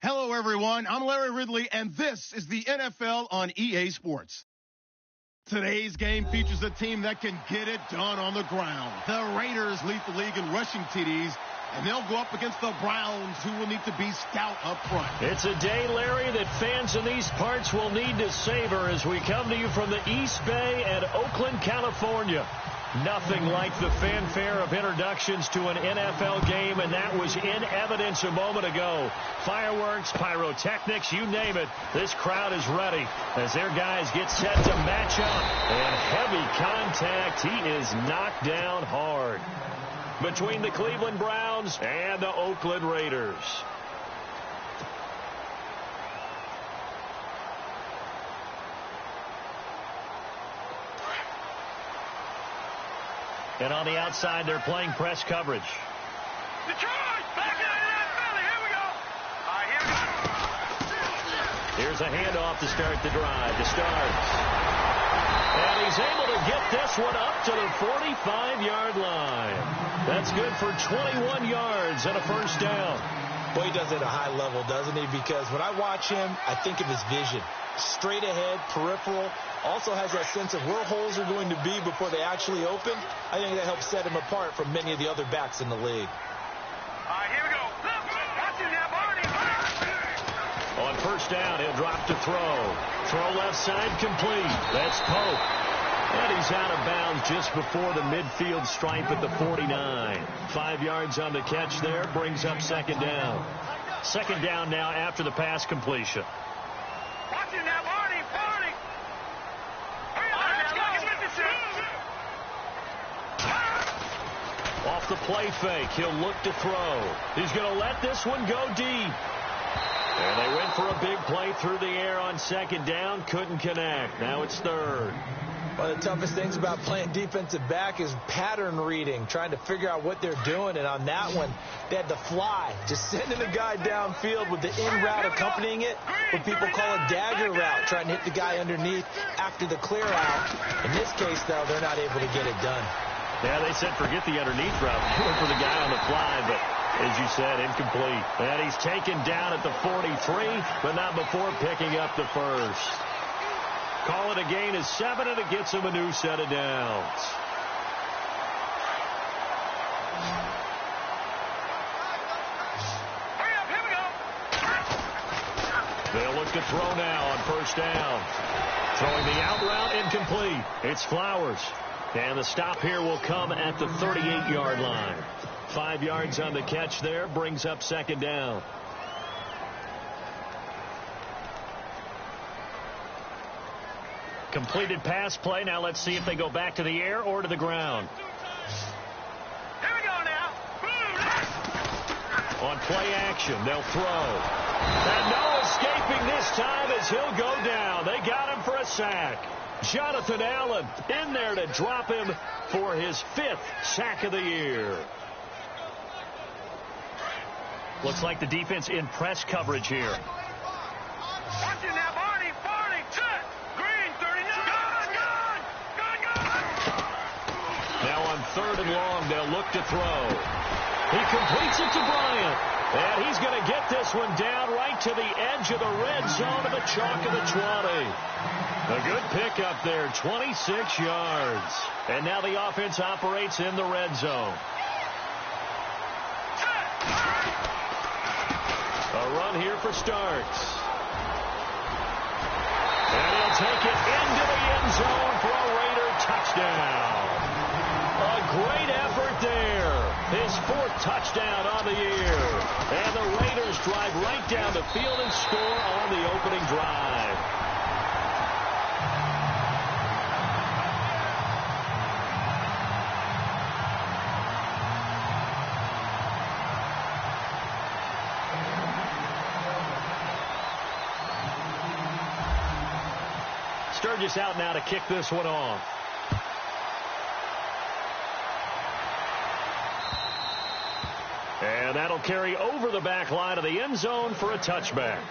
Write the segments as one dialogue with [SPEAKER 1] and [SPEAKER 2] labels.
[SPEAKER 1] Hello, everyone. I'm Larry Ridley, and this is the NFL on EA Sports. Today's game features a team that can get it done on the ground. The Raiders lead the league in rushing TDs, and they'll go up against the Browns, who will need to be stout up front.
[SPEAKER 2] It's a day, Larry, that fans in these parts will need to savor as we come to you from the East Bay and Oakland, California. Nothing like the fanfare of introductions to an NFL game, and that was in evidence a moment ago. Fireworks, pyrotechnics, you name it. This crowd is ready as their guys get set to match up. And heavy contact. He is knocked down hard between the Cleveland Browns and the Oakland Raiders. And on the outside, they're playing press coverage.
[SPEAKER 3] Detroit, back in that Philly. Here we go. All right, here we go.
[SPEAKER 2] Here's a handoff to start the drive. To start. And he's able to get this one up to the 45-yard line. That's good for 21 yards and a first down.
[SPEAKER 4] Well, he does it at a high level, doesn't he? Because when I watch him, I think of his vision. Straight ahead, peripheral. Also has that sense of where holes are going to be before they actually open. I think that helps set him apart from many of the other backs in the league.
[SPEAKER 3] All right, here we go. Watch it now, Barney.
[SPEAKER 2] On first down, he'll drop to throw. Throw left side complete. That's Pope. And he's out of bounds just before the midfield stripe at the 49. 5 yards on the catch there. Brings up second down. Second down now after the pass completion.
[SPEAKER 3] Watch it now, Barney. Barney.
[SPEAKER 2] Off the play fake, he'll look to throw. He's going to let this one go deep. And they went for a big play through the air on second down. Couldn't connect. Now it's third.
[SPEAKER 4] One of the toughest things about playing defensive back is pattern reading, trying to figure out what they're doing. And on that one, they had to fly, just sending the guy downfield with the in route accompanying it, what people call a dagger route, trying to hit the guy underneath after the clear out. In this case, though, they're not able to get it done.
[SPEAKER 2] Yeah, they said forget the underneath route. They went for the guy on the fly, but as you said, incomplete. And he's taken down at the 43, but not before picking up the first. Call it a gain of 7, and it gets him a new set of downs.
[SPEAKER 3] Hurry up, here we go.
[SPEAKER 2] They'll look to throw now on first down. Throwing the out route, incomplete. It's Flowers. And the stop here will come at the 38-yard line. 5 yards on the catch there, brings up second down. Completed pass play. Now let's see if they go back to the air or to the ground.
[SPEAKER 3] Here we go now.
[SPEAKER 2] On play action, they'll throw. And no escaping this time as he'll go down. They got him for a sack. Jonathan Allen in there to drop him for his 5th sack of the year. Looks like the defense in press coverage here.
[SPEAKER 3] Watch it now, Barney. Barney, check. Green, 39. Gone.
[SPEAKER 2] Now on third and long, they'll look to throw. He completes it to Bryant. And he's going to get this one down right to the edge of the red zone of the chalk of the 20. A good pickup there, 26 yards. And now the offense operates in the red zone. A run here for Starks. And he'll take it into the end zone for a Raider touchdown. A great effort there. His 4th touchdown on the year. And the Raiders drive right down the field and score on the opening drive. Sturgis out now to kick this one off. And that'll carry over the back line of the end zone for a touchback.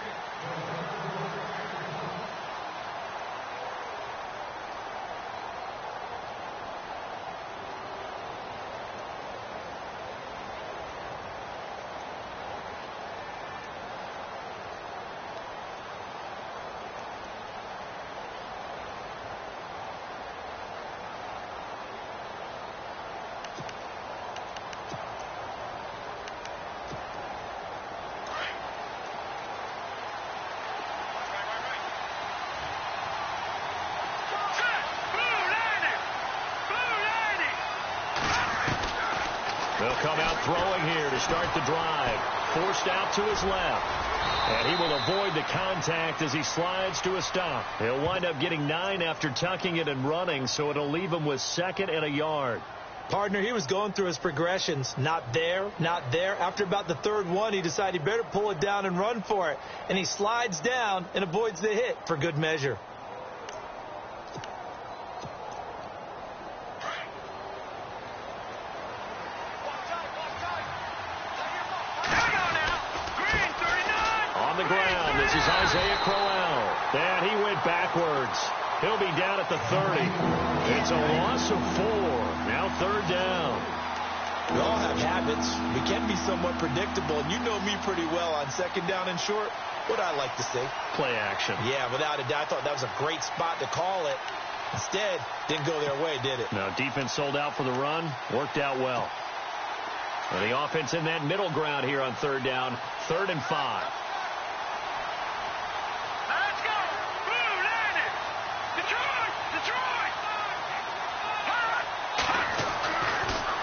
[SPEAKER 2] come out throwing here to start the drive. Forced out to his left. And he will avoid the contact as he slides to a stop. He'll wind up getting 9 after tucking it and running, so it'll leave him with 2nd and a yard.
[SPEAKER 4] Partner, he was going through his progressions. Not there, not there. After about the 3rd one, he decided he better pull it down and run for it. And he slides down and avoids the hit for good measure.
[SPEAKER 2] On the ground, this is Isaiah Crowell. And he went backwards. He'll be down at the 30. It's a loss of 4. Now 3rd down.
[SPEAKER 4] We all have habits. We can be somewhat predictable. And you know me pretty well on 2nd down and short. What I like to say?
[SPEAKER 2] Play action.
[SPEAKER 4] Yeah, without a doubt. I thought that was a great spot to call it. Instead, didn't go their way, did it?
[SPEAKER 2] No, defense sold out for the run. Worked out well. And the offense in that middle ground here on 3rd down. 3rd and 5.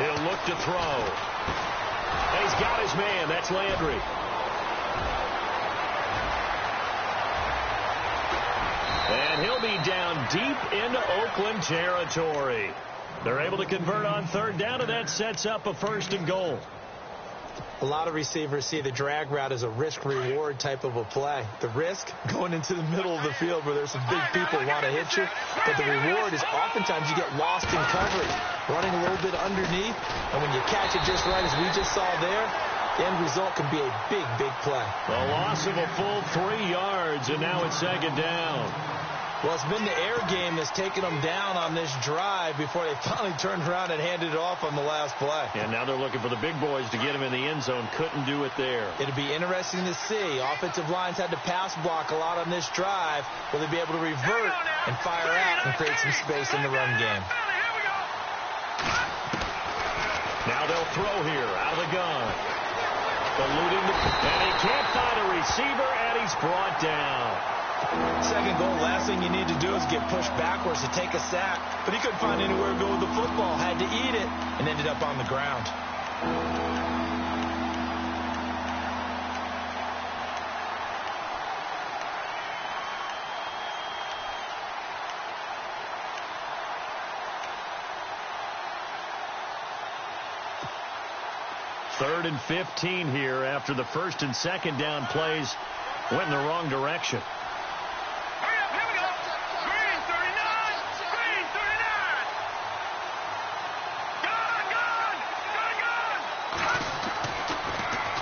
[SPEAKER 2] He'll look to throw. And he's got his man. That's Landry. And he'll be down deep into Oakland territory. They're able to convert on 3rd down, and that sets up a 1st and goal.
[SPEAKER 4] A lot of receivers see the drag route as a risk-reward type of a play. The risk, going into the middle of the field where there's some big people want to hit you. But the reward is oftentimes you get lost in coverage, running a little bit underneath. And when you catch it just right, as we just saw there, the end result can be a big, big play.
[SPEAKER 2] A loss of a full 3 yards, and now it's 2nd down.
[SPEAKER 4] Well, it's been the air game that's taken them down on this drive before they finally turned around and handed it off on the last play.
[SPEAKER 2] And now they're looking for the big boys to get him in the end zone. Couldn't do it there.
[SPEAKER 4] It'll be interesting to see. Offensive lines had to pass block a lot on this drive. Will they be able to revert and fire out and create some space in the run game?
[SPEAKER 2] Now they'll throw here out of the gun. Eluding and he can't find a receiver, and he's brought down.
[SPEAKER 4] 2nd goal, last thing you need to do is get pushed backwards to take a sack. But he couldn't find anywhere to go with the football, had to eat it, and ended up on the ground.
[SPEAKER 2] Third and 15 here after the 1st and 2nd down plays went in the wrong direction.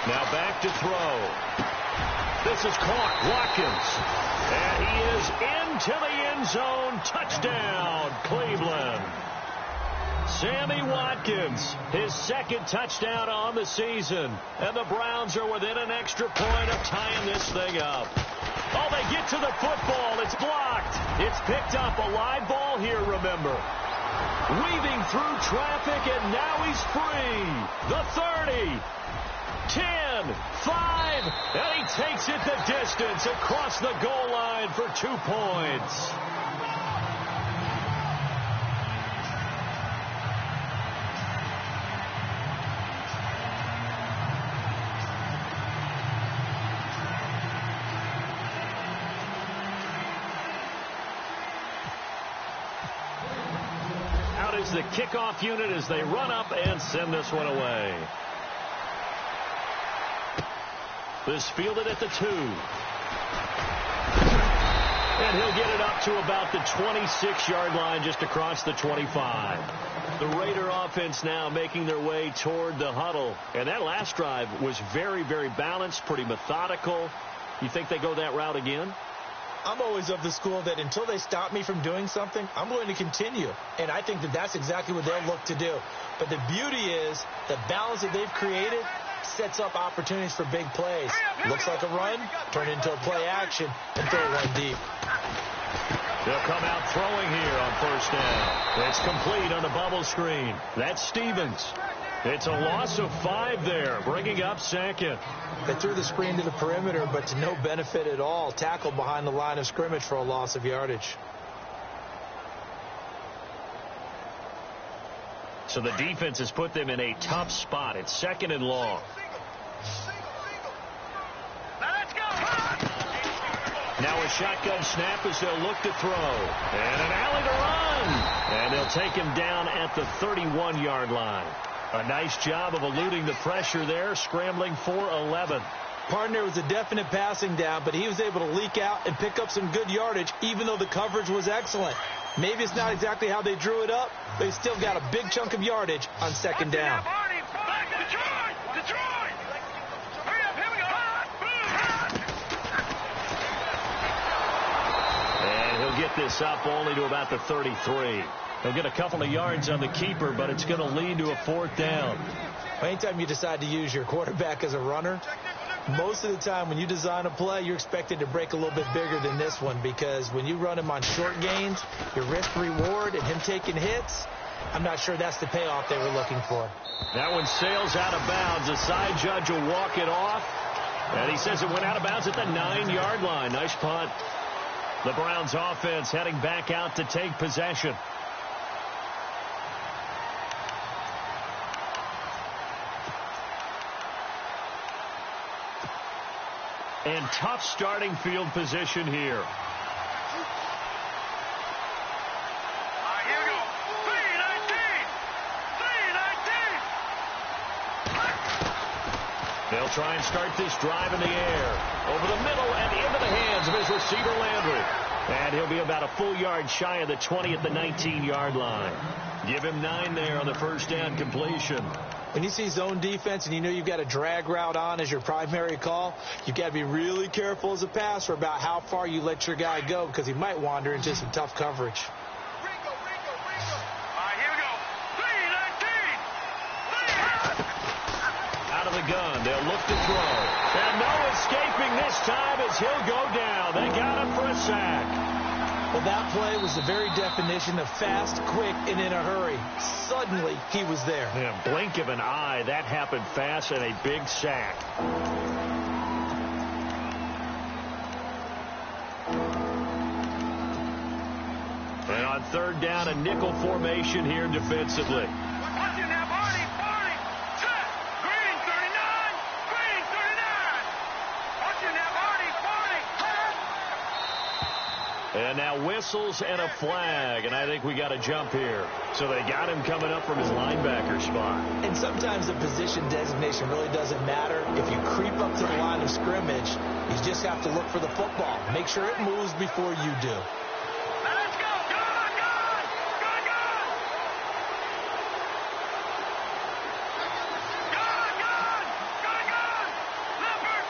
[SPEAKER 2] Now back to throw. This is caught. Watkins. And he is into the end zone. Touchdown, Cleveland. Sammy Watkins, his 2nd touchdown on the season. And the Browns are within an extra point of tying this thing up. Oh, they get to the football. It's blocked. It's picked up. A live ball here, remember. Weaving through traffic, and now he's free. The 30. 10, 5, and he takes it the distance across the goal line for 2 points. Out is the kickoff unit as they run up and send this one away. This fielded at the 2. And he'll get it up to about the 26-yard line, just across the 25. The Raider offense now making their way toward the huddle. And that last drive was very, very balanced, pretty methodical. You think they go that route again?
[SPEAKER 4] I'm always of the school that until they stop me from doing something, I'm going to continue. And I think that that's exactly what they'll look to do. But the beauty is the balance that they've created sets up opportunities for big plays. Looks like a run, turn into a play action, and throw one deep.
[SPEAKER 2] They'll come out throwing here on 1st down. It's complete on the bubble screen. That's Stevens. It's a loss of 5 there, bringing up 2nd.
[SPEAKER 4] They threw the screen to the perimeter, but to no benefit at all. Tackled behind the line of scrimmage for a loss of yardage.
[SPEAKER 2] So the defense has put them in a tough spot. It's 2nd and long. Now a shotgun snap as they'll look to throw. And an alley to run. And they'll take him down at the 31-yard line. A nice job of eluding the pressure there, scrambling for 11.
[SPEAKER 4] Partner was a definite passing down, but he was able to leak out and pick up some good yardage, even though the coverage was excellent. Maybe it's not exactly how they drew it up, but he still got a big chunk of yardage on 2nd down.
[SPEAKER 2] And he'll get this up only to about the 33. He'll get a couple of yards on the keeper, but it's going to lead to a 4th down.
[SPEAKER 4] Anytime you decide to use your quarterback as a runner, most of the time when you design a play, you're expected to break a little bit bigger than this one, because when you run him on short gains, your risk-reward and him taking hits, I'm not sure that's the payoff they were looking for.
[SPEAKER 2] That one sails out of bounds. The side judge will walk it off, and he says it went out of bounds at the 9-yard line. Nice punt. The Browns offense heading back out to take possession. And tough starting field position here.
[SPEAKER 3] Here we go. 3-19.
[SPEAKER 2] They'll try and start this drive in the air. Over the middle and into the hands of his receiver, Landry. And he'll be about a full yard shy of the 20 at the 19-yard line. Give him 9 there on the 1st down completion.
[SPEAKER 4] When you see zone defense and you know you've got a drag route on as your primary call, you've got to be really careful as a passer about how far you let your guy go, because he might wander into some tough coverage.
[SPEAKER 3] Here we go. 3-19.
[SPEAKER 2] Out of the gun, they'll look to throw. And no escaping this time as he'll go down. They got him for a sack.
[SPEAKER 4] Well, that play was the very definition of fast, quick, and in a hurry. Suddenly, he was there.
[SPEAKER 2] Yeah, blink of an eye. That happened fast and a big sack. And on 3rd down, a nickel formation here defensively.
[SPEAKER 3] Watch it now, Barney. Set. Green 39. Green 39. Watch it now, Barney.
[SPEAKER 2] And now whistles and a flag, and I think we got a jump here. So they got him coming up from his linebacker spot.
[SPEAKER 4] And sometimes the position designation really doesn't matter. If you creep up to the line of scrimmage, you just have to look for the football. Make sure it moves before you do.
[SPEAKER 3] Let's go. Good. Leopard.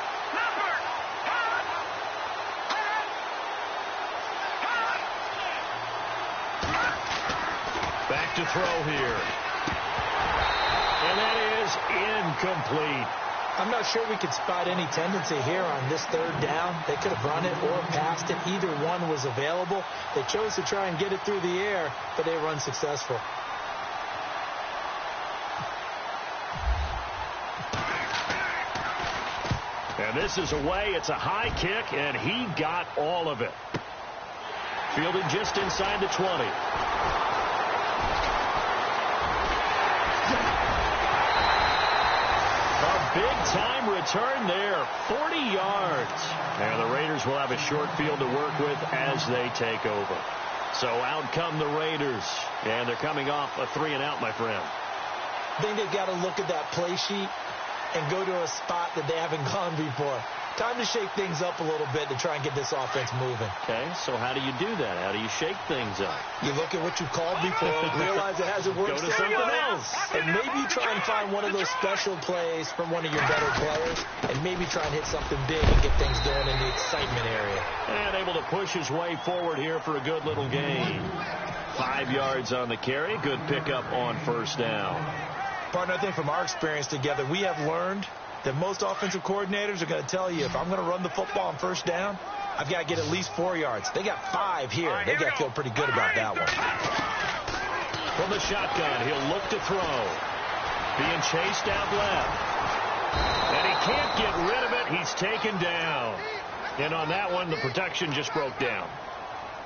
[SPEAKER 2] Back to throw here. And that is incomplete.
[SPEAKER 4] I'm not sure we could spot any tendency here on this 3rd down. They could have run it or passed it. Either one was available. They chose to try and get it through the air, but they were unsuccessful.
[SPEAKER 2] And this is away. It's a high kick, and he got all of it. Fielded just inside the 20. Big-time return there, 40 yards. And the Raiders will have a short field to work with as they take over. So out come the Raiders, and they're coming off a 3-and-out, my friend.
[SPEAKER 4] I think they've got to look at that play sheet and go to a spot that they haven't gone before. Time to shake things up a little bit to try and get this offense moving.
[SPEAKER 2] Okay, so how do you do that? How do you shake things up?
[SPEAKER 4] You look at what you called before, realize it hasn't worked.
[SPEAKER 2] Go to something else.
[SPEAKER 4] And maybe you try and find one of those special plays from one of your better players, and maybe try and hit something big and get things going in the excitement area.
[SPEAKER 2] And able to push his way forward here for a good little gain. 5 yards on the carry. Good pickup on 1st down.
[SPEAKER 4] Partner, I think from our experience together, we have learned that most offensive coordinators are going to tell you, if I'm going to run the football on 1st down, I've got to get at least 4 yards. They got 5 here. They got to feel pretty good about that one.
[SPEAKER 2] From the shotgun, he'll look to throw. Being chased out left. And he can't get rid of it. He's taken down. And on that one, the protection just broke down.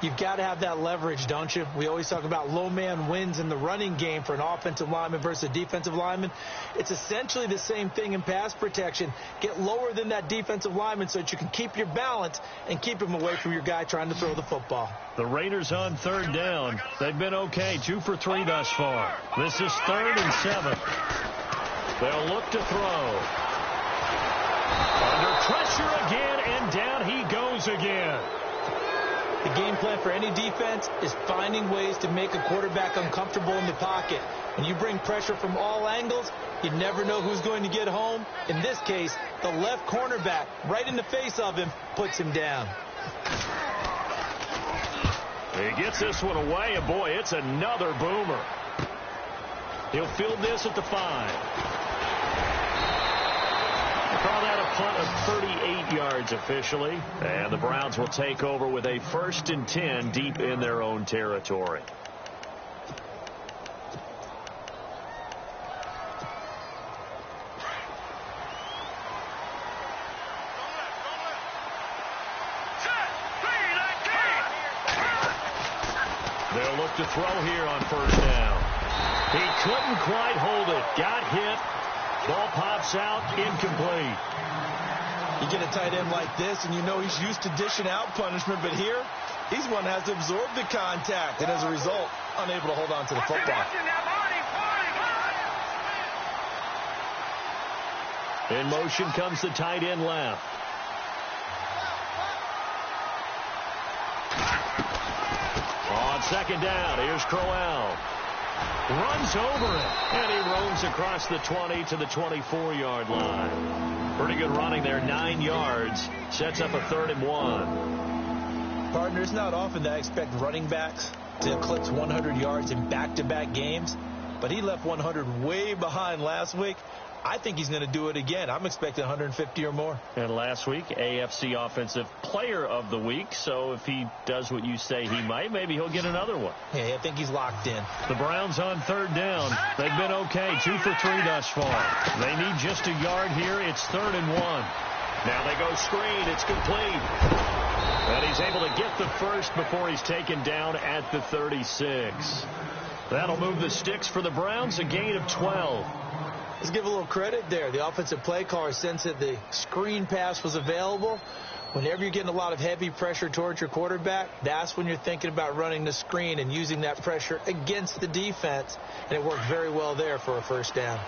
[SPEAKER 4] You've got to have that leverage, don't you? We always talk about low man wins in the running game for an offensive lineman versus a defensive lineman. It's essentially the same thing in pass protection. Get lower than that defensive lineman so that you can keep your balance and keep him away from your guy trying to throw the football.
[SPEAKER 2] The Raiders on third down. They've been okay, 2 for 3 thus far. This is 3rd and 7. They'll look to throw. Under pressure again, and down he goes again.
[SPEAKER 4] The game plan for any defense is finding ways to make a quarterback uncomfortable in the pocket. When you bring pressure from all angles, you never know who's going to get home. In this case, the left cornerback, right in the face of him, puts him down.
[SPEAKER 2] He gets this one away, and boy, it's another boomer. He'll field this at the 5. Call that a punt of 38 yards officially. And the Browns will take over with a 1st and 10 deep in their own territory. They'll look to throw here on 1st down. He couldn't quite hold it. Got hit. Ball pops out, incomplete.
[SPEAKER 4] You get a tight end like this, and you know he's used to dishing out punishment, but here, he's one that has to absorb the contact, and as a result, unable to hold on to the football.
[SPEAKER 2] In motion comes the tight end left. On 2nd down, here's Crowell. Runs over it, and he roams across the 20 to the 24-yard line. Pretty good running there, 9 yards. Sets up a 3rd and 1.
[SPEAKER 4] Partner, it's not often that I expect running backs to eclipse 100 yards in back-to-back games, but he left 100 way behind last week. I think he's going to do it again. I'm expecting 150 or more.
[SPEAKER 2] And last week, AFC Offensive Player of the Week. So if he does what you say he might, maybe he'll get another one.
[SPEAKER 4] Yeah, I think he's locked in.
[SPEAKER 2] The Browns on 3rd down. They've been okay, 2 for 3 thus far. They need just a yard here. It's 3rd and 1. Now they go screen. It's complete. And he's able to get the first before he's taken down at the 36. That'll move the sticks for the Browns, a gain of 12.
[SPEAKER 4] Let's give a little credit there. The offensive play caller sensed that the screen pass was available. Whenever you're getting a lot of heavy pressure towards your quarterback, that's when you're thinking about running the screen and using that pressure against the defense. And it worked very well there for a 1st down.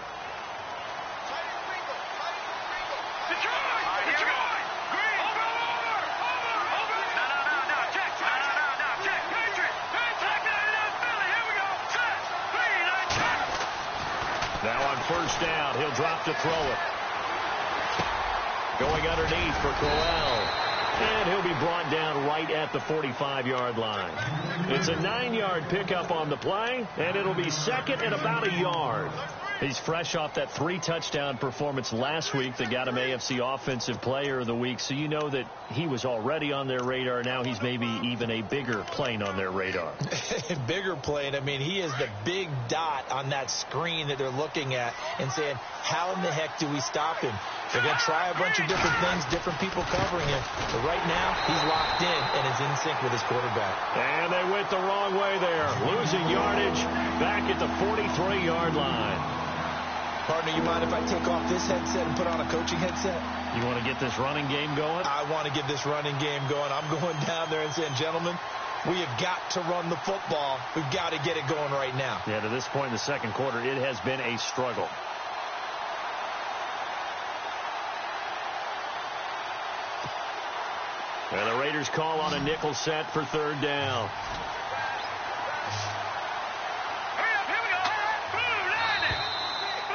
[SPEAKER 2] Now on 1st down, he'll drop to throw it. Going underneath for Crowell. And he'll be brought down right at the 45-yard line. It's a 9-yard pickup on the play, and it'll be 2nd and about a yard. He's fresh off that 3-touchdown performance last week that got him AFC Offensive Player of the Week, so you know that he was already on their radar. Now he's maybe even a bigger plane on their radar.
[SPEAKER 4] Bigger plane. I mean, he is the big dot on that screen that they're looking at and saying, how in the heck do we stop him? They're going to try a bunch of different things, different people covering him. But right now, he's locked in and is in sync with his quarterback.
[SPEAKER 2] And they went the wrong way there. Losing yardage back at the 43-yard line.
[SPEAKER 4] Partner, you mind if I take off this headset and put on a coaching headset?
[SPEAKER 2] You want to get this running game going?
[SPEAKER 4] I want to get this running game going. I'm going down there and saying, gentlemen, we have got to run the football. We've got to get it going right now.
[SPEAKER 2] Yeah, to this point in the 2nd quarter, it has been a struggle. And the Raiders call on a nickel set for 3rd down.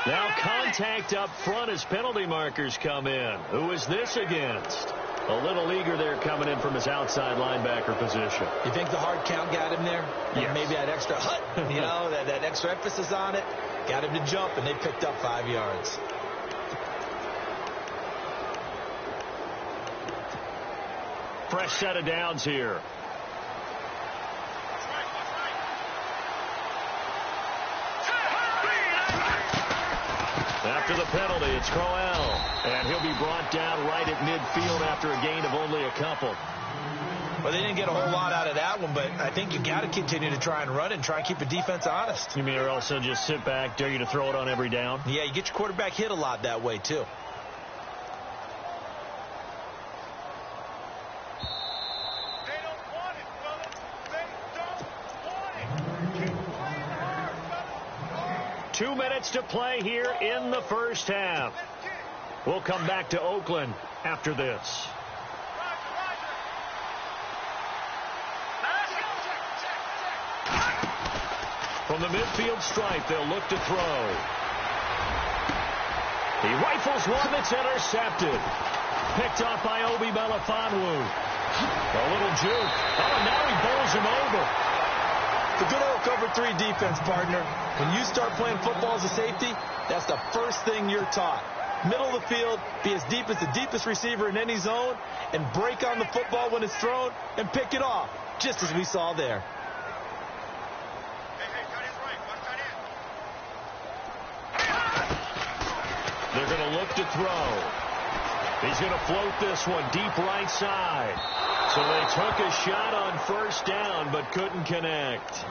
[SPEAKER 2] Now contact up front as penalty markers come in. Who is this against? A little leaguer there coming in from his outside linebacker position.
[SPEAKER 4] You think the hard count got him there?
[SPEAKER 2] Yes.
[SPEAKER 4] Maybe that extra hut, you know, that extra emphasis on it. Got him to jump, and they picked up 5 yards.
[SPEAKER 2] Fresh set of downs here. After the penalty, it's Crowell. And he'll be brought down right at midfield after a gain of only a couple.
[SPEAKER 4] Well, they didn't get a whole lot out of that one, but I think you got to continue to try and run and try and keep the defense honest.
[SPEAKER 2] You mean or also just sit back, dare you to throw it on every down?
[SPEAKER 4] Yeah, you get your quarterback hit a lot that way, too.
[SPEAKER 3] They don't want it, fellas. They don't want it. Keep playing hard, fellas.
[SPEAKER 2] 2 minutes to play here in the first half. We'll come back to Oakland after this. From the midfield stripe, they'll look to throw. He rifles one that's intercepted. Picked off by Obi Melifonwu. A little juke. Oh, and now he bowls him over.
[SPEAKER 4] The good old cover 3 defense, partner. When you start playing football as a safety, that's the first thing you're taught. Middle of the field, be as deep as the deepest receiver in any zone, and break on the football when it's thrown and pick it off, just as we saw there.
[SPEAKER 2] They're going to look to throw. He's going to float this one deep right side. So they took a shot on first down, but couldn't connect.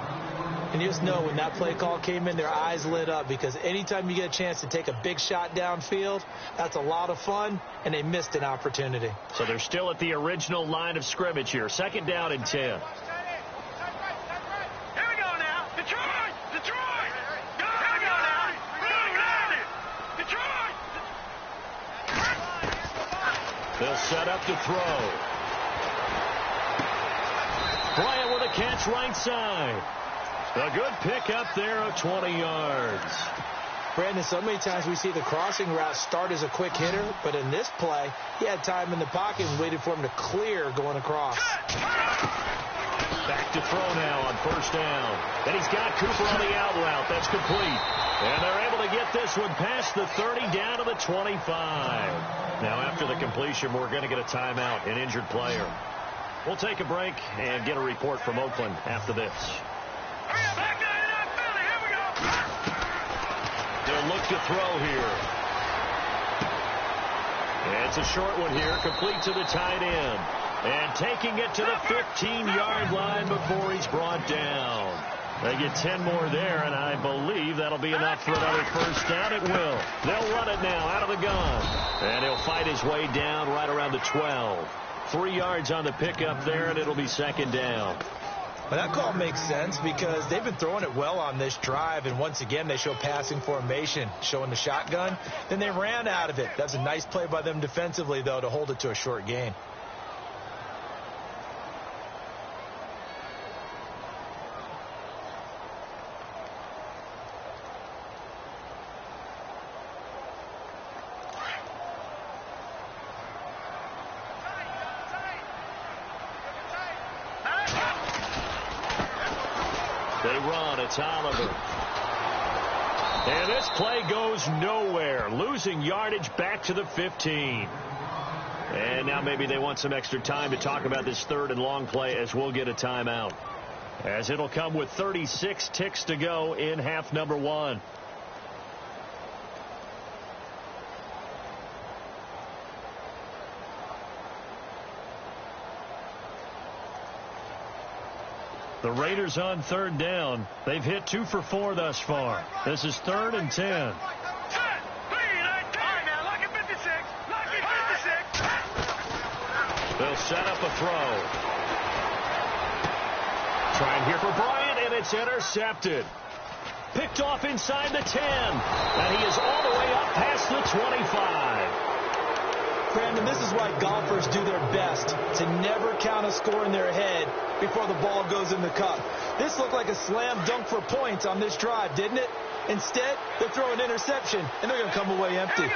[SPEAKER 4] And you just know when that play call came in, their eyes lit up, because anytime you get a chance to take a big shot downfield, that's a lot of fun, and they missed an opportunity.
[SPEAKER 2] So they're still at the original line of scrimmage here. 2nd down and 10.
[SPEAKER 3] Here we go now. Detroit! Detroit! Here we go now. Move at it. Detroit!
[SPEAKER 2] They'll set up to throw. Bryant with a catch right side. A good pick up there of 20 yards.
[SPEAKER 4] Brandon, so many times we see the crossing route start as a quick hitter, but in this play, he had time in the pocket and waited for him to clear going across.
[SPEAKER 2] Back to throw now on first down. And he's got Cooper on the out route. That's complete. And they're able to get this one past the 30 down to the 25. Now after the completion, we're going to get a timeout, an injured player. We'll take a break and get a report from Oakland after this. They'll look to throw here. It's a short one here, complete to the tight end. And taking it to the 15-yard line before he's brought down. They get 10 more there, and I believe that'll be enough for another first down. It will. They'll run it now out of the gun. And he'll fight his way down right around the 12. 3 yards on the pickup there, and it'll be 2nd down.
[SPEAKER 4] Well, that call makes sense because they've been throwing it well on this drive, and once again they show passing formation, showing the shotgun. Then they ran out of it. That's a nice play by them defensively, though, to hold it to a short gain.
[SPEAKER 2] They run. It's Oliver. And this play goes nowhere. Losing yardage back to the 15. And now maybe they want some extra time to talk about this 3rd and long play as we'll get a timeout. As it'll come with 36 ticks to go in half number 1. The Raiders on 3rd down. They've hit 2 for 4 thus far. This is 3rd and 10. They'll set up a throw. Trying here for Bryant, and it's intercepted. Picked off inside the 10. And he is all the way up past the 25.
[SPEAKER 4] Brandon, this is why golfers do their best to never count a score in their head before the ball goes in the cup. This looked like a slam dunk for points on this drive, didn't it? Instead, they're throwing interception, and they're going to come away empty.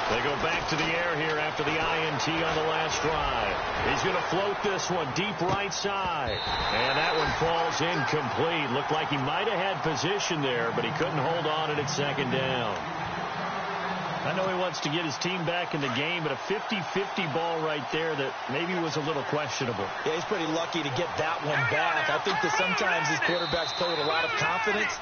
[SPEAKER 2] They go back to the air here after the INT on the last drive. He's going to float this one deep right side. And that one falls incomplete. Looked like he might have had position there, but he couldn't hold on at 2nd down. I know he wants to get his team back in the game, but a 50-50 ball right there that maybe was a little questionable.
[SPEAKER 4] Yeah, he's pretty lucky to get that one back. I think that sometimes these quarterbacks play with a lot of confidence.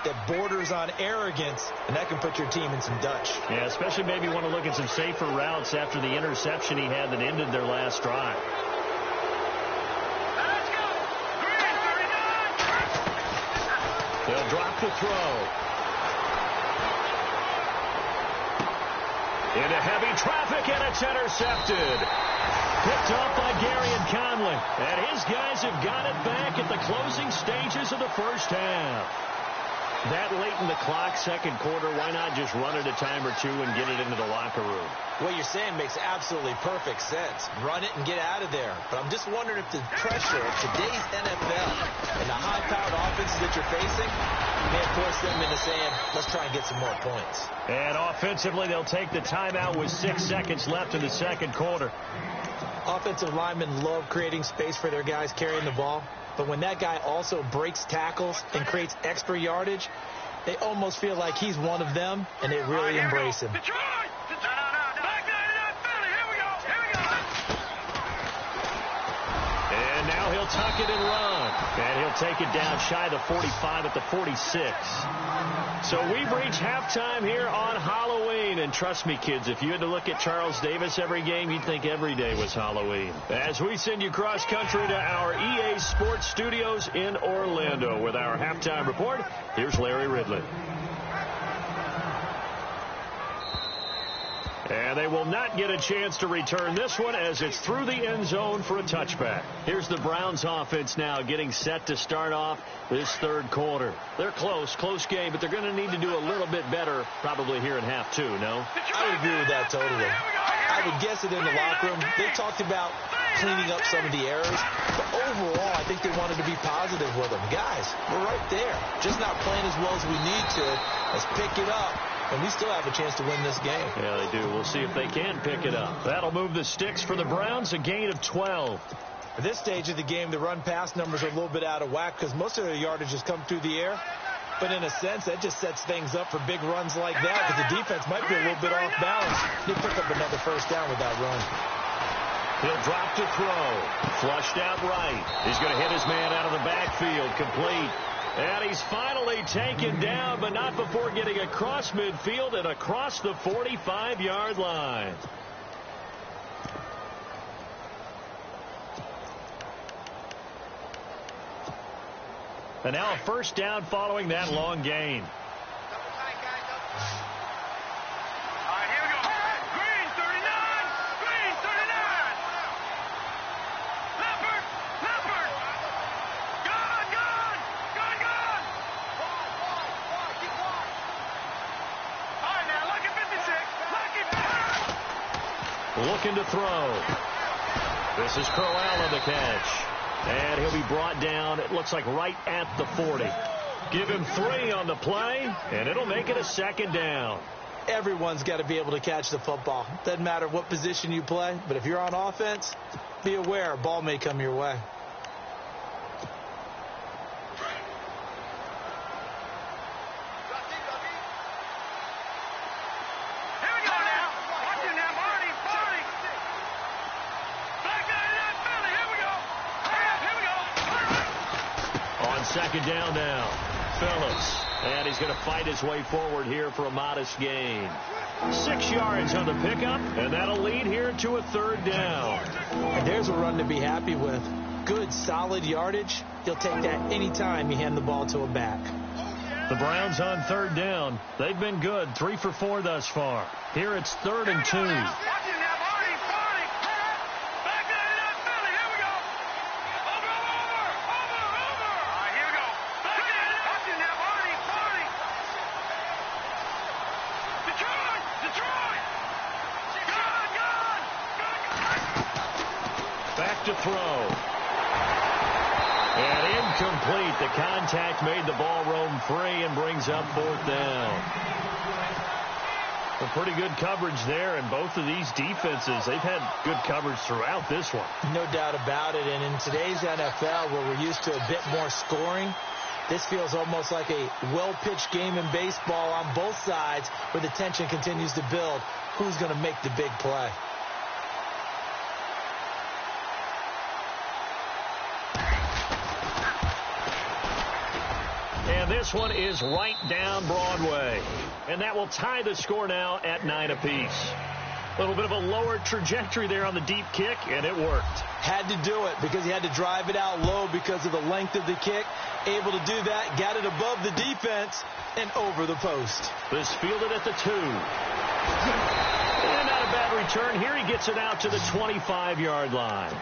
[SPEAKER 4] that borders on arrogance, and that can put your team in some Dutch.
[SPEAKER 2] Yeah, especially maybe want to look at some safer routes after the interception he had that ended their last drive. They'll drop the throw. Into heavy traffic, and it's intercepted. Picked off by Gary and Conley. And his guys have got it back at the closing stages of the first half. That late in the clock, second quarter, why not just run it a time or two and get it into the locker room?
[SPEAKER 4] What you're saying makes absolutely perfect sense. Run it and get out of there. But I'm just wondering if the pressure of today's NFL and the high-powered offenses that you're facing may force them into saying, let's try and get some more points.
[SPEAKER 2] And offensively, they'll take the timeout with 6 seconds left in the second quarter.
[SPEAKER 4] Offensive linemen love creating space for their guys carrying the ball. But when that guy also breaks tackles and creates extra yardage, they almost feel like he's one of them, and they really embrace him.
[SPEAKER 2] And now he'll tuck it and run. And he'll take it down shy of the 45 at the 46. So we've reached halftime here on Halloween. And trust me, kids, if you had to look at Charles Davis every game, you'd think every day was Halloween. As we send you cross-country to our EA Sports Studios in Orlando with our halftime report, here's Larry Ridley. And they will not get a chance to return this one as it's through the end zone for a touchback. Here's the Browns offense now getting set to start off this third quarter. They're close game, but they're going to need to do a little bit better probably here in half two, no?
[SPEAKER 4] I would agree with that totally. I would guess it in the locker room. They talked about cleaning up some of the errors, but overall, I think they wanted to be positive with them. Guys, we're right there. Just not playing as well as we need to. Let's pick it up. And we still have a chance to win this game.
[SPEAKER 2] Yeah, they do. We'll see if they can pick it up. That'll move the sticks for the Browns, a gain of 12.
[SPEAKER 4] At this stage of the game, the run-pass numbers are a little bit out of whack because most of their yardage has come through the air. But in a sense, that just sets things up for big runs like that because the defense might be a little bit off balance. They pick up another first down with that run.
[SPEAKER 2] He'll drop to throw. Flushed out right. He's going to hit his man out of the backfield. Complete. And he's finally taken down, but not before getting across midfield and across the 45-yard line. And now a first down following that long gain. Looking to throw. This is Crowell on the catch. And he'll be brought down, it looks like right at the 40. Give him 3 on the play, and it'll make it a second down.
[SPEAKER 4] Everyone's got to be able to catch the football. Doesn't matter what position you play, but if you're on offense, be aware a ball may come your way.
[SPEAKER 2] Second down now. Phillips. And he's going to fight his way forward here for a modest gain. 6 yards on the pickup, and that'll lead here to a third down.
[SPEAKER 4] And there's a run to be happy with. Good, solid yardage. He'll take that anytime you hand the ball to a back.
[SPEAKER 2] The Browns on third down. They've been good. 3 for 4 thus far. Here it's 3rd and 2. To throw. And incomplete. The contact made the ball roam free and brings up 4th down. Well, pretty good coverage there, and both of these defenses, they've had good coverage throughout this one.
[SPEAKER 4] No doubt about it, and in today's NFL, where we're used to a bit more scoring, this feels almost like a well-pitched game in baseball on both sides where the tension continues to build. Who's going to make the big play?
[SPEAKER 2] And this one is right down Broadway. And that will tie the score now at 9 apiece. A little bit of a lower trajectory there on the deep kick, and it worked.
[SPEAKER 4] Had to do it because he had to drive it out low because of the length of the kick. Able to do that, got it above the defense and over the post.
[SPEAKER 2] This fielded at the 2. And not a bad return. Here he gets it out to the 25-yard line.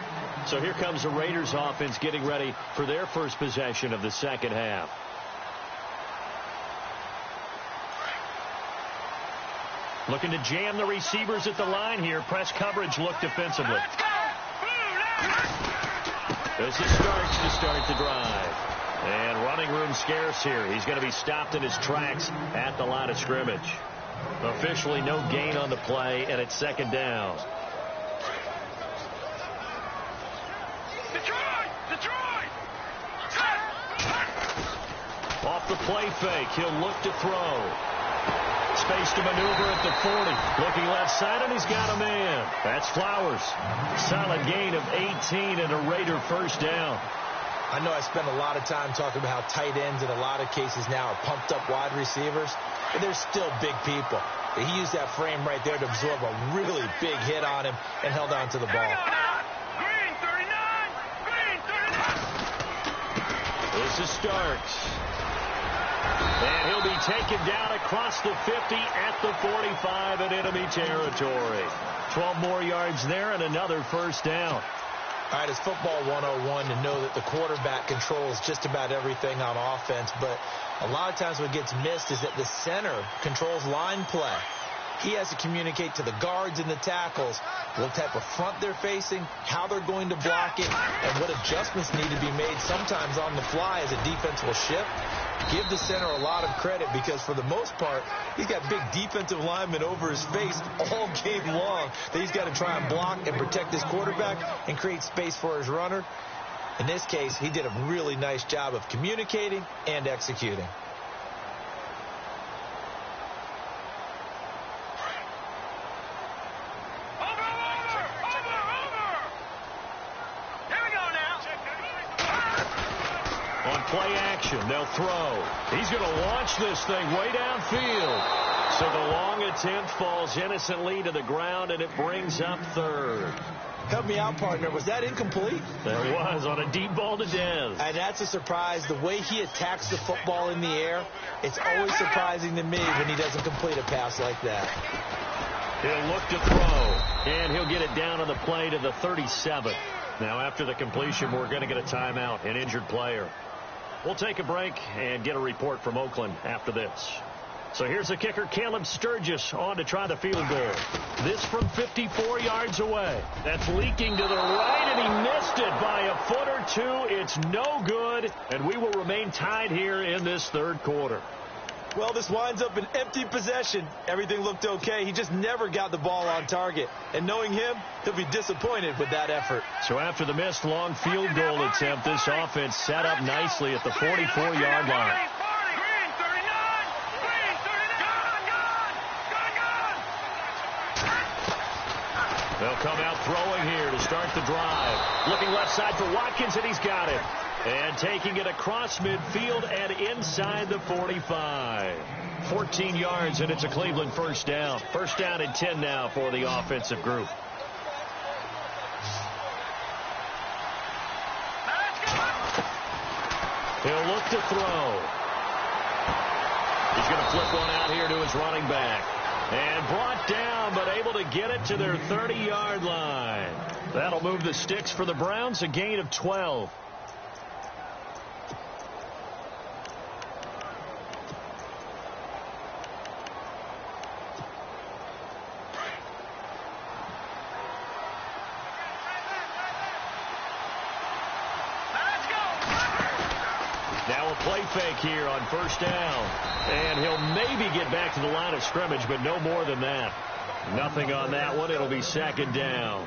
[SPEAKER 2] So here comes the Raiders offense getting ready for their first possession of the second half. Looking to jam the receivers at the line here. Press coverage look defensively. This is Starks to start the drive. And running room scarce here. He's going to be stopped in his tracks at the line of scrimmage. Officially no gain on the play, and it's second down.
[SPEAKER 3] Detroit!
[SPEAKER 2] Off the play fake, he'll look to throw. Space to maneuver at the 40. Looking left side, and he's got a man. That's Flowers. Solid gain of 18 and a Raider first down.
[SPEAKER 4] I know I spend a lot of time talking about how tight ends in a lot of cases now are pumped up wide receivers, but they're still big people. He used that frame right there to absorb a really big hit on him and held on to the ball.
[SPEAKER 3] Green 39!
[SPEAKER 2] This is Starks. And he'll be taken down across the 50 at the 45 in enemy territory. 12 more yards there and another first down.
[SPEAKER 4] All right, it's football 101 to know that the quarterback controls just about everything on offense, but a lot of times what gets missed is that the center controls line play. He has to communicate to the guards and the tackles what type of front they're facing, how they're going to block it, and what adjustments need to be made sometimes on the fly as a defense will shift. Give the center a lot of credit because for the most part, he's got big defensive linemen over his face all game long that he's got to try and block and protect his quarterback and create space for his runner. In this case, he did a really nice job of communicating and executing.
[SPEAKER 2] Play action. They'll throw. He's going to launch this thing way downfield. So the long attempt falls innocently to the ground, and it brings up third.
[SPEAKER 4] Help me out, partner. Was that incomplete?
[SPEAKER 2] There it was on a deep ball to Dez.
[SPEAKER 4] And that's a surprise. The way he attacks the football in the air, it's always surprising to me when he doesn't complete a pass like that.
[SPEAKER 2] He'll look to throw, and he'll get it down on the play to the 37. Now after the completion, we're going to get a timeout, an injured player. We'll take a break and get a report from Oakland after this. So here's the kicker, Caleb Sturgis, on to try the field goal. This from 54 yards away. That's leaking to the right, and he missed it by a foot or two. It's no good, and we will remain tied here in this third quarter.
[SPEAKER 4] Well, this winds up an empty possession. Everything looked okay. He just never got the ball on target. And knowing him, he'll be disappointed with that effort.
[SPEAKER 2] So after the missed long field goal attempt, this offense set up nicely at the 44-yard line. They'll come out throwing here to start the drive. Looking left side for Watkins, and he's got it. And taking it across midfield and inside the 45. 14 yards, and it's a Cleveland first down. First down and 10 now for the offensive group. He'll look to throw. He's going to flip one out here to his running back. And brought down, but able to get it to their 30-yard line. That'll move the sticks for the Browns, a gain of 12. Now a play fake here on first down. And he'll maybe get back to the line of scrimmage, but no more than that. Nothing on that one. It'll be second down.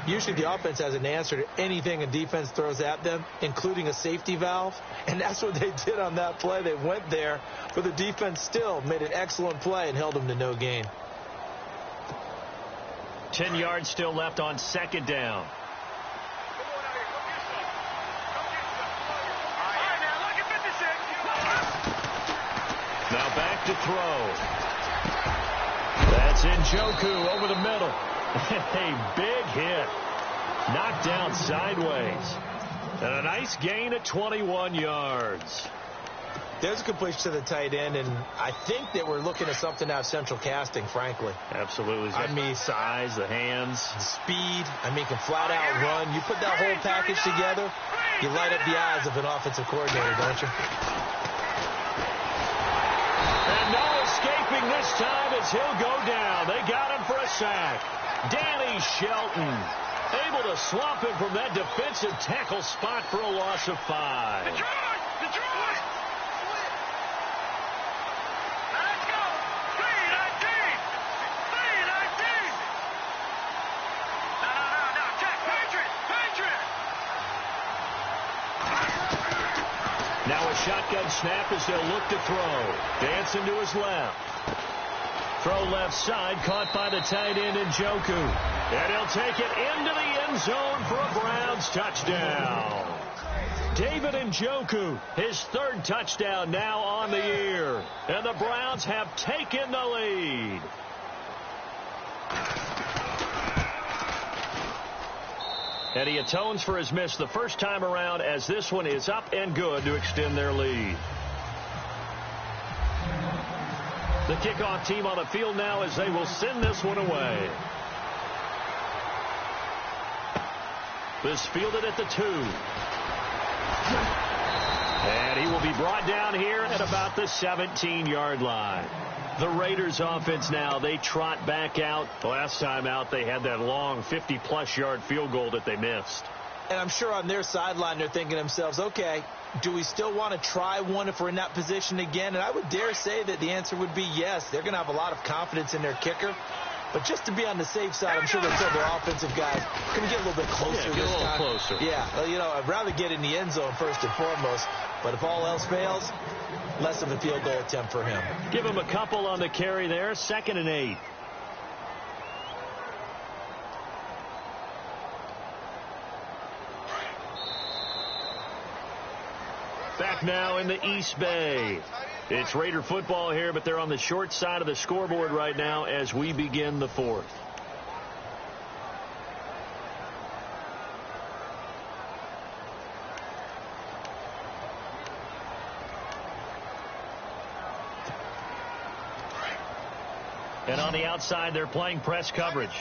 [SPEAKER 4] Usually the offense has an answer to anything a defense throws at them, including a safety valve. And that's what they did on that play. They went there, but the defense still made an excellent play and held them to no gain.
[SPEAKER 2] 10 yards still left on second down. to throw. That's Njoku over the middle. A big hit. Knocked down sideways. And a nice gain at 21 yards.
[SPEAKER 4] There's a completion to the tight end, and I think that we're looking at something out of central casting, frankly.
[SPEAKER 2] Absolutely.
[SPEAKER 4] I mean,
[SPEAKER 2] size, the hands.
[SPEAKER 4] The speed. I mean, can flat out run. You put that whole package together, you light up the eyes of an offensive coordinator, don't you?
[SPEAKER 2] And no escaping this time as he'll go down. They got him for a sack. Danny Shelton able to swamp him from that defensive tackle spot for a loss of 5.
[SPEAKER 3] Detroit! Detroit! Let's go! 3-19! 3-19! No. Check! Patriot!
[SPEAKER 2] Now a shotgun snap as they'll look to throw. Dancing to his left. Throw left side, caught by the tight end Njoku. And he'll take it into the end zone for a Browns touchdown. David Njoku, his third touchdown now on the year. And the Browns have taken the lead. And he atones for his miss the first time around as this one is up and good to extend their lead. The kickoff team on the field now as they will send this one away. This fielded at the 2. And he will be brought down here at about the 17-yard line. The Raiders offense now, they trot back out. Last time out, they had that long 50-plus yard field goal that they missed.
[SPEAKER 4] And I'm sure on their sideline, they're thinking to themselves, okay, do we still want to try one if we're in that position again? And I would dare say that the answer would be yes. They're going to have a lot of confidence in their kicker. But just to be on the safe side, I'm sure they'll tell their offensive guys, can we get a little bit closer
[SPEAKER 2] get
[SPEAKER 4] this
[SPEAKER 2] a little
[SPEAKER 4] time?
[SPEAKER 2] closer.
[SPEAKER 4] Yeah, I'd rather get in the end zone first and foremost. But if all else fails, less of a field goal attempt for him.
[SPEAKER 2] Give him a couple on the carry there. 2nd and 8. Back now in the East Bay. It's Raider football here, but they're on the short side of the scoreboard right now as we begin the 4th. And on the outside, they're playing press coverage.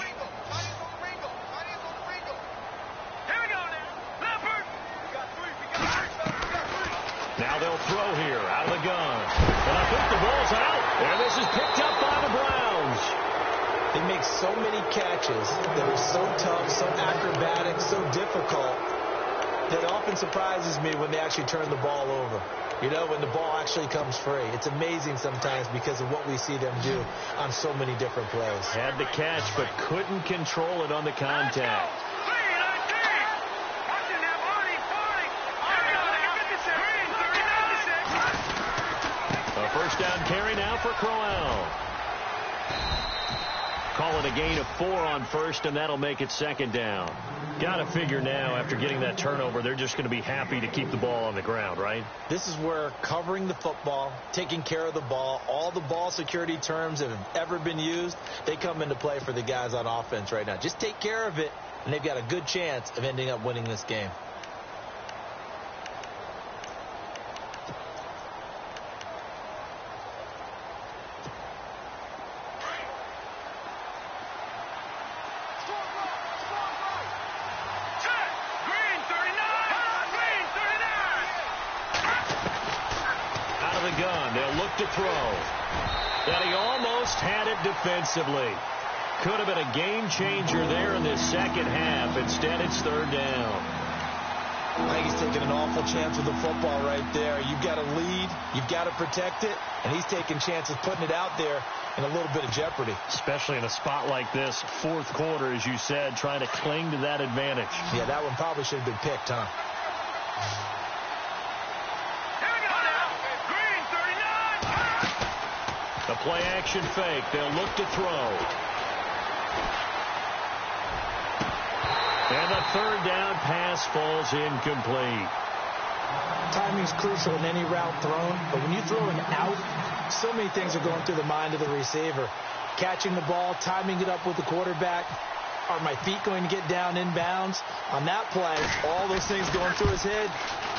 [SPEAKER 2] Now they'll throw here out of the gun. And I think the ball's out. And this is picked up by the Browns.
[SPEAKER 4] They make so many catches that are so tough, so acrobatic, so difficult, that it often surprises me when they actually turn the ball over. When the ball actually comes free. It's amazing sometimes because of what we see them do on so many different plays.
[SPEAKER 2] Had the catch, but couldn't control it on the contact. A first down carry now for Crowell. Call it a gain of 4 on first, and that'll make it 2nd down. Got to figure now, after getting that turnover, they're just going to be happy to keep the ball on the ground, right?
[SPEAKER 4] This is where covering the football, taking care of the ball, all the ball security terms that have ever been used, they come into play for the guys on offense right now. Just take care of it, and they've got a good chance of ending up winning this game.
[SPEAKER 2] To throw. And he almost had it defensively. Could have been a game changer there in this second half. Instead, it's 3rd down.
[SPEAKER 4] I think he's taking an awful chance with the football right there. You've got to lead. You've got to protect it. And he's taking chances putting it out there in a little bit of jeopardy.
[SPEAKER 2] Especially in a spot like this, 4th quarter, as you said, trying to cling to that advantage.
[SPEAKER 4] Yeah, that one probably should have been picked, huh?
[SPEAKER 2] The play action fake. They'll look to throw. And the 3rd down pass falls incomplete.
[SPEAKER 4] Timing's crucial in any route thrown, but when you throw an out, so many things are going through the mind of the receiver. Catching the ball, timing it up with the quarterback. Are my feet going to get down inbounds? On that play, all those things going through his head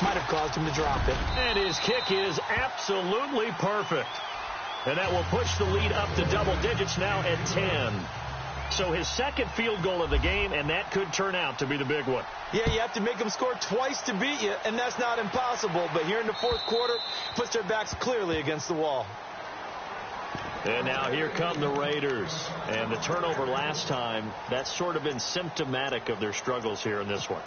[SPEAKER 4] might have caused him to drop it.
[SPEAKER 2] And his kick is absolutely perfect. And that will push the lead up to double digits now at 10. So his second field goal of the game, and that could turn out to be the big one.
[SPEAKER 4] Yeah, you have to make them score twice to beat you, and that's not impossible. But here in the fourth quarter, puts their backs clearly against the wall.
[SPEAKER 2] And now here come the Raiders. And the turnover last time, that's sort of been symptomatic of their struggles here in this one.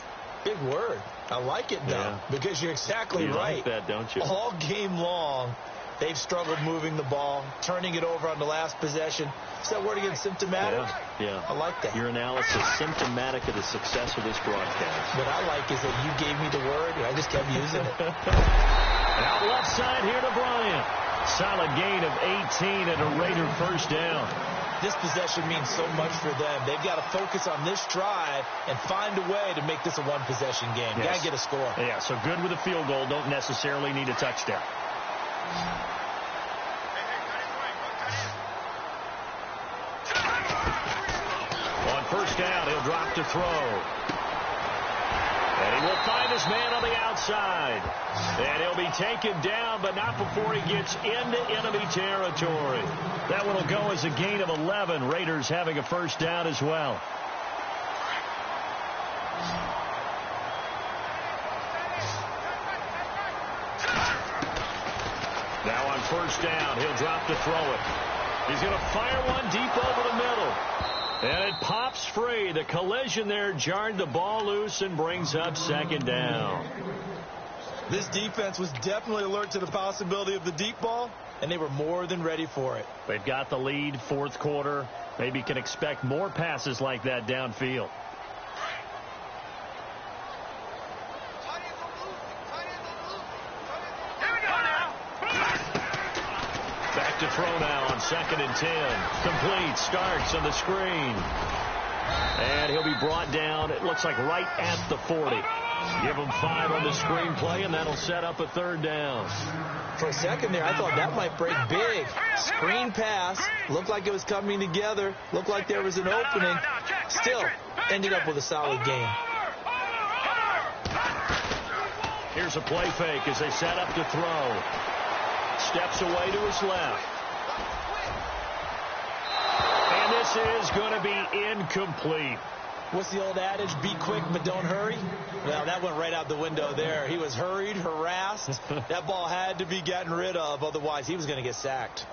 [SPEAKER 4] Big word. I like it, though, because you're exactly right.
[SPEAKER 2] You like that, don't you?
[SPEAKER 4] All game long, they've struggled moving the ball, turning it over on the last possession. Is that word again, symptomatic?
[SPEAKER 2] Yeah.
[SPEAKER 4] I like that.
[SPEAKER 2] Your analysis, symptomatic of the success of this broadcast.
[SPEAKER 4] What I like is that you gave me the word, and I just kept using it.
[SPEAKER 2] Out left side here to Bryant. Solid gain of 18 and a Raider first down.
[SPEAKER 4] This possession means so much for them. They've got to focus on this drive and find a way to make this a one-possession game.
[SPEAKER 2] Yes.
[SPEAKER 4] Got to get a score.
[SPEAKER 2] Yeah, so good with a field goal. Don't necessarily need a touchdown. On first down, he'll drop to throw. And he will find his man on the outside. And he'll be taken down, but not before he gets into enemy territory. That one will go as a gain of 11. Raiders having a first down as well. Now on first down, he'll drop to throw it. He's going to fire one deep over the middle. And it pops free. The collision there jarred the ball loose and brings up second down.
[SPEAKER 4] This defense was definitely alert to the possibility of the deep ball, and they were more than ready for it.
[SPEAKER 2] They've got the lead, fourth quarter. Maybe can expect more passes like that downfield. Back to throw now on 2nd and 10. Complete, starts on the screen. And he'll be brought down, it looks like right at the 40. Give him 5 on the screen play, and that'll set up a third down.
[SPEAKER 4] For a second there, I thought that might break big. Screen pass, looked like it was coming together, looked like there was an opening. Still, ended up with a solid game.
[SPEAKER 2] Here's a play fake as they set up to throw. Steps away to his left. And this is going to be incomplete.
[SPEAKER 4] What's the old adage? Be quick, but don't hurry. Well, that went right out the window there. He was hurried, harassed. That ball had to be gotten rid of. Otherwise, he was going to get sacked.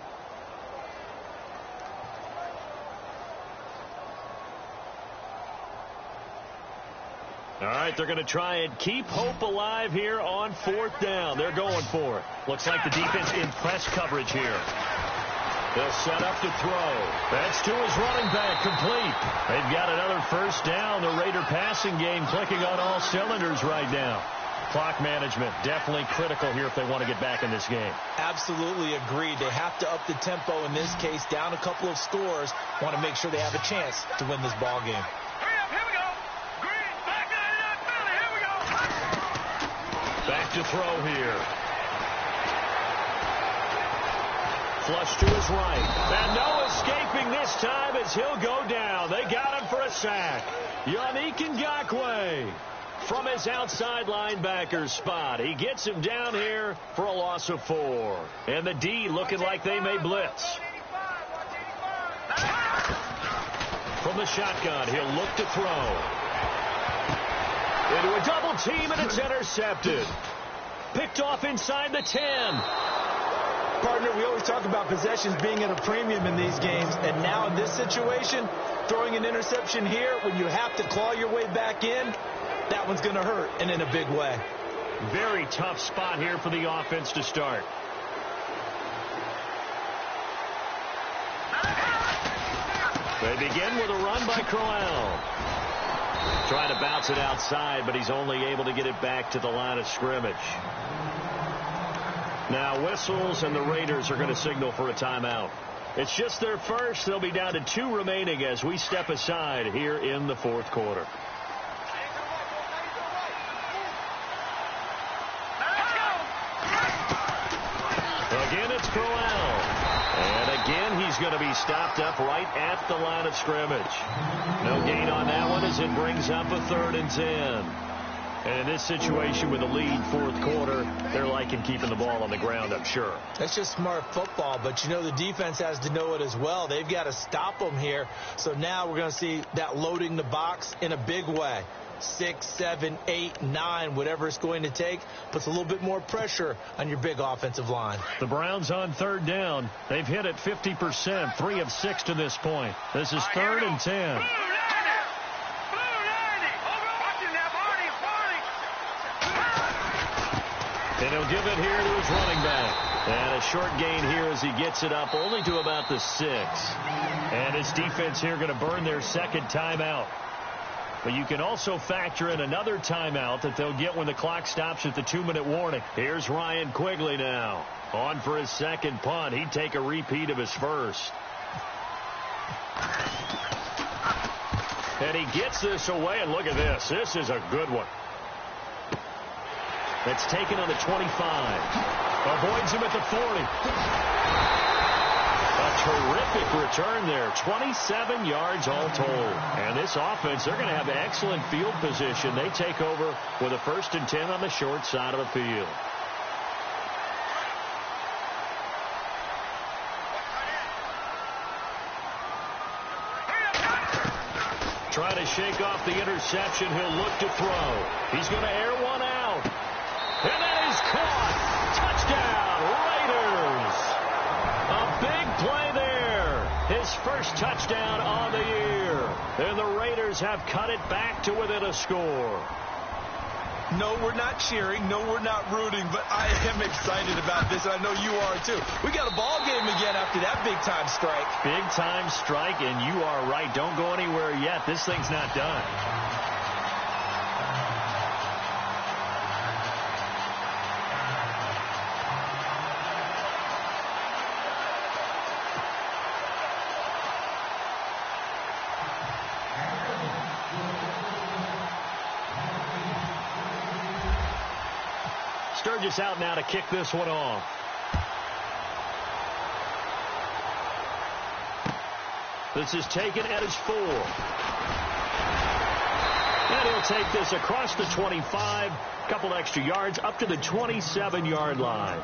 [SPEAKER 2] All right, they're going to try and keep hope alive here on fourth down. They're going for it. Looks like the defense in press coverage here. They'll set up to throw. That's to his running back, complete. They've got another first down. The Raider passing game clicking on all cylinders right now. Clock management definitely critical here if they want to get back in this game.
[SPEAKER 4] Absolutely agreed. They have to up the tempo in this case, down a couple of scores. Want to make sure they have a chance to win this ball game.
[SPEAKER 2] Back to throw here. Flush to his right. And no escaping this time as he'll go down. They got him for a sack. Yannick Ngakoue from his outside linebacker spot. He gets him down here for a loss of 4. And the D looking like they may blitz. From the shotgun, he'll look to throw. Into a double team, and it's intercepted. Picked off inside the 10.
[SPEAKER 4] Partner, we always talk about possessions being at a premium in these games, and now in this situation, throwing an interception here when you have to claw your way back in, that one's going to hurt, and in a big way.
[SPEAKER 2] Very tough spot here for the offense to start. They begin with a run by Crowell. Trying to bounce it outside, but he's only able to get it back to the line of scrimmage. Now whistles, and the Raiders are going to signal for a timeout. It's just their first. They'll be down to 2 remaining as we step aside here in the fourth quarter. Crowell. And again, he's going to be stopped up right at the line of scrimmage. No gain on that one as it brings up a 3rd and 10. And in this situation with a lead 4th quarter, they're liking keeping the ball on the ground, I'm sure.
[SPEAKER 4] That's just smart football, but you know the defense has to know it as well. They've got to stop them here. So now we're going to see that loading the box in a big way. 6, 7, 8, 9, whatever it's going to take, puts a little bit more pressure on your big offensive line.
[SPEAKER 2] The Browns on 3rd down. They've hit it 50%, 3 of 6 to this point. This is 3rd and 10. And he'll give it here to his running back. And a short gain here as he gets it up only to about the 6. And his defense here going to burn their 2nd timeout. But you can also factor in another timeout that they'll get when the clock stops at the 2-minute warning. Here's Ryan Quigley now. On for his 2nd punt. He'd take a repeat of his 1st. And he gets this away, and look at this. This is a good one. That's taken on the 25. Avoids him at the 40. A terrific return there. 27 yards all told. And this offense, they're going to have excellent field position. They take over with a 1st and 10 on the short side of the field. Trying to shake off the interception. He'll look to throw. He's going to air one out. And that is caught. Touchdown, Raiders. A big play there. His 1st touchdown on the year. And the Raiders have cut it back to within a score.
[SPEAKER 4] No, we're not cheering. No, we're not rooting. But I am excited about this, and I know you are too. We got a ball game again after that big-time strike.
[SPEAKER 2] Big-time strike, and you are right. Don't go anywhere yet. This thing's not done. Sturgis out now to kick this one off. This is taken at his 4. And he'll take this across the 25. Couple extra yards up to the 27-yard line.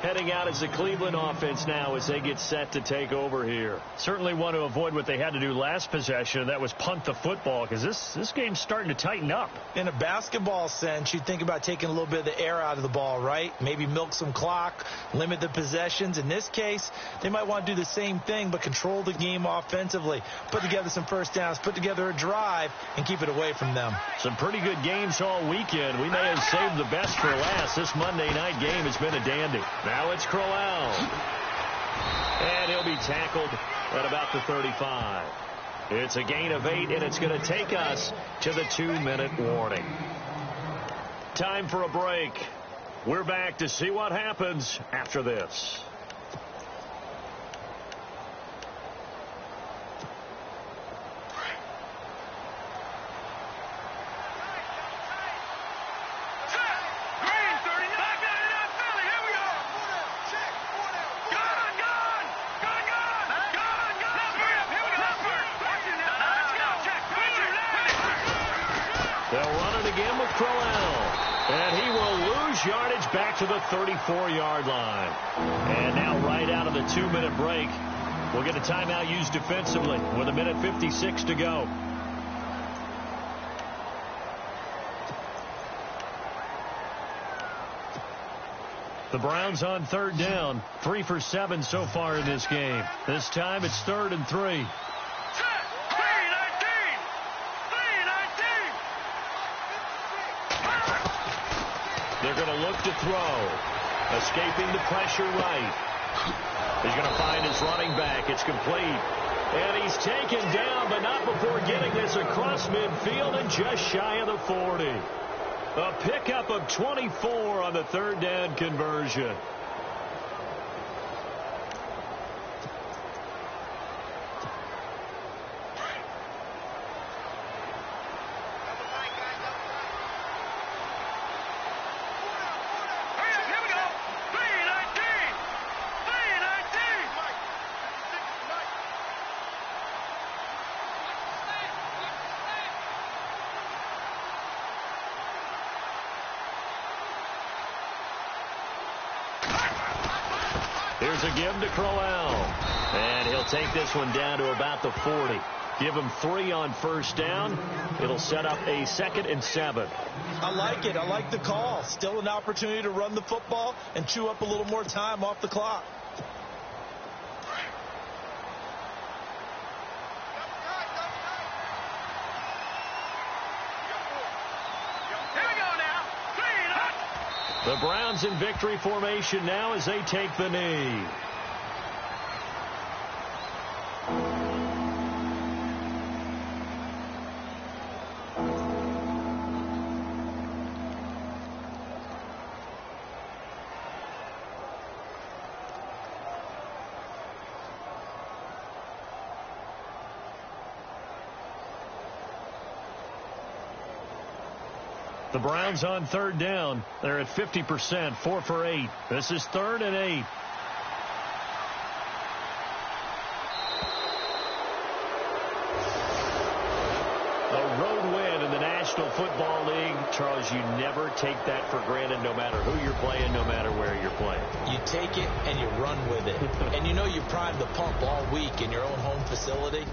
[SPEAKER 2] Heading out as the Cleveland offense now as they get set to take over here. Certainly want to avoid what they had to do last possession, and that was punt the football, because this game's starting to tighten up.
[SPEAKER 4] In a basketball sense, you think about taking a little bit of the air out of the ball, right? Maybe milk some clock, limit the possessions. In this case, they might want to do the same thing, but control the game offensively. Put together some 1st downs, put together a drive, and keep it away from them.
[SPEAKER 2] Some pretty good games all weekend. We may have saved the best for last. This Monday night game has been a dandy. Now it's Crowell. And he'll be tackled at about the 35. It's a gain of 8, and it's going to take us to the 2-minute warning. Time for a break. We're back to see what happens after this. Back to the 34-yard line. And now right out of the 2-minute break, we'll get a timeout used defensively with 1:56 to go. The Browns on 3rd down, 3 for 7 so far in this game. This time it's 3rd and 3. They're going to look to throw. Escaping the pressure right. He's going to find his running back. It's complete. And he's taken down, but not before getting this across midfield and just shy of the 40. A pickup of 24 on the 3rd down conversion. Here's a give to Crowell. And he'll take this one down to about the 40. Give him 3 on first down. It'll set up a 2nd and 7.
[SPEAKER 4] I like it. I like the call. Still an opportunity to run the football and chew up a little more time off the clock.
[SPEAKER 2] The Browns in victory formation now as they take the knee. The Browns on 3rd down. They're at 50%, 4 for 8. This is 3rd and 8. A road win in the National Football League. Charles, you never take that for granted, no matter who you're playing, no matter where you're playing.
[SPEAKER 4] You take it and you run with it. And you know you primed the pump all week in your own home facility.